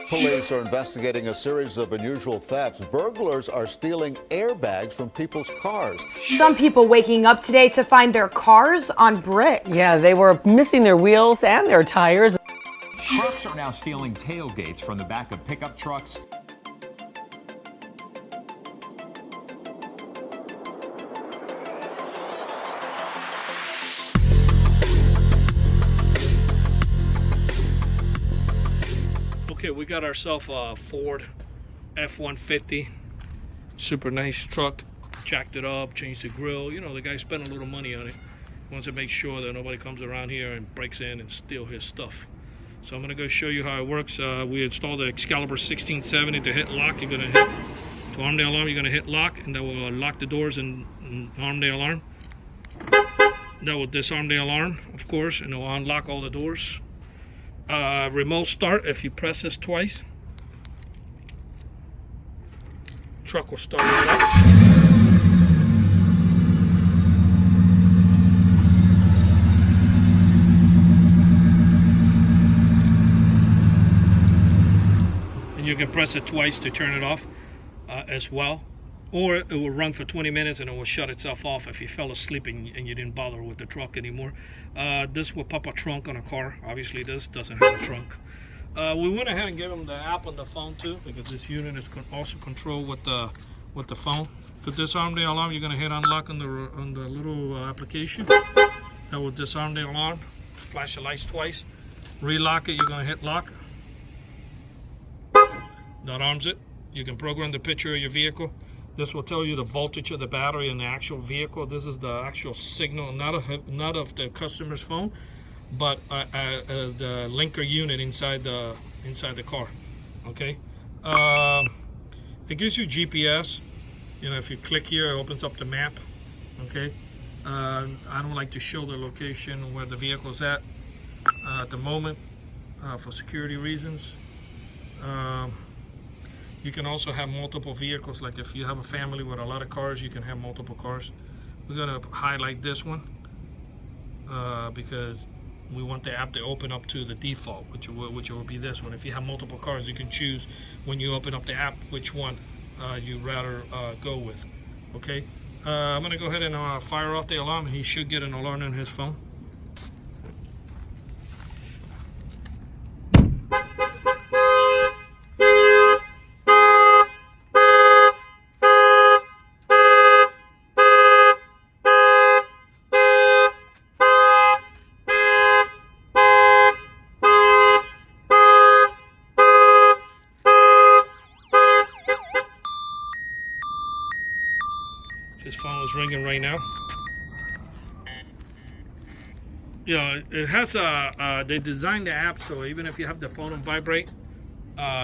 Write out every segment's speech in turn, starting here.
Police are investigating a series of unusual thefts. Burglars are stealing airbags from people's cars. Some people waking up today to find their cars on bricks. Yeah, they were missing their wheels and their tires. Trucks are now stealing tailgates from the back of pickup trucks. Okay, we got ourselves a Ford F-150, super nice truck. Jacked it up, changed the grill. You know, the guy spent a little money on it. Wants to make sure that nobody comes around here and breaks in and steal his stuff. So I'm gonna go show you how it works. We installed the Excalibur 1670 to hit lock. You're gonna hit to arm the alarm. You're gonna hit lock, and that will lock the doors and arm the alarm. That will disarm the alarm, of course, and it will unlock all the doors. Remote start. If you press this twice, truck will start right up. And you can press it twice to turn it off as well, or it will run for 20 minutes and it will shut itself off if you fell asleep and you didn't bother with the truck anymore. This will pop a trunk on a car. Obviously this doesn't have a trunk. We went ahead and gave them the app on the phone too, because this unit is also controlled with the phone. To disarm the alarm, you're going to hit unlock on the little application. That will disarm the alarm. Flash the lights twice. Relock it, you're going to hit lock. That arms it. You can program the picture of your vehicle. This will tell you the voltage of the battery in the actual vehicle. This is the actual signal, not of the customer's phone, but the linker unit inside the car. Okay. It gives you GPS. You know, if you click here, it opens up the map. Okay. I don't like to show the location where the vehicle is at the moment for security reasons. You can also have multiple vehicles, like if you have a family with a lot of cars, you can have multiple cars. We're gonna highlight this one because we want the app to open up to the default, which will be this one. If you have multiple cars, you can choose when you open up the app which one you'd rather go with. Okay, I'm gonna go ahead and fire off the alarm. He should get an alarm on his phone. His phone is ringing right now. Yeah, it has they designed the app so even if you have the phone on vibrate,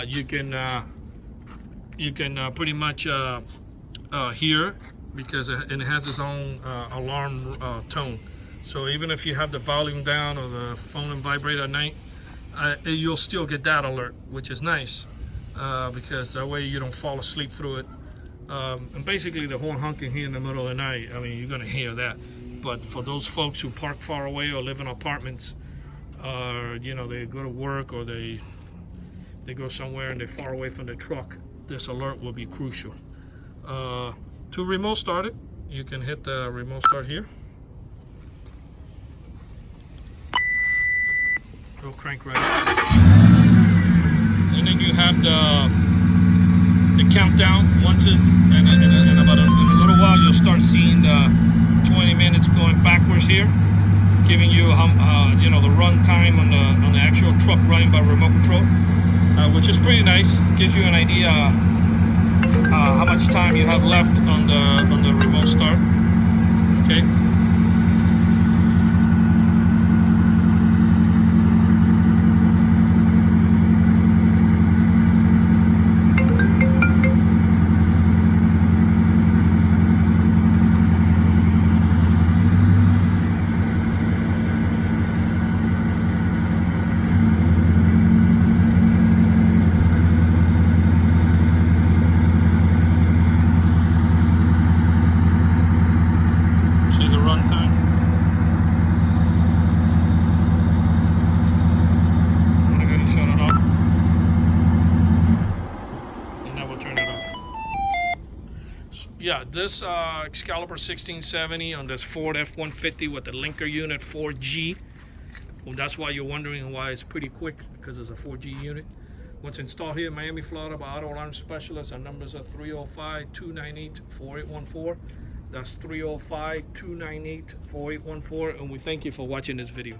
you can pretty much hear, because it has its own alarm tone. So even if you have the volume down or the phone on vibrate at night, you'll still get that alert, which is nice because that way you don't fall asleep through it. And basically the horn honking here in the middle of the night, I mean, you're gonna hear that. But for those folks who park far away or live in apartments, or you know, they go to work or they go somewhere and they're far away from the truck, this alert will be crucial. To remote start it, you can hit the remote start here. It'll crank right up. And then you have the countdown. Once it's in about a little while, you'll start seeing the 20 minutes going backwards here, giving you you know, the run time on the actual truck running by remote control, which is pretty nice. Gives you an idea how much time you have left on the remote start. Okay. Yeah, this Excalibur 1670 on this Ford F-150 with the linker unit 4G. Well, that's why you're wondering why it's pretty quick, because it's a 4G unit. What's installed here in Miami, Florida by Auto Alarm Specialists. Our numbers are 305-298-4814. That's 305-298-4814. And we thank you for watching this video.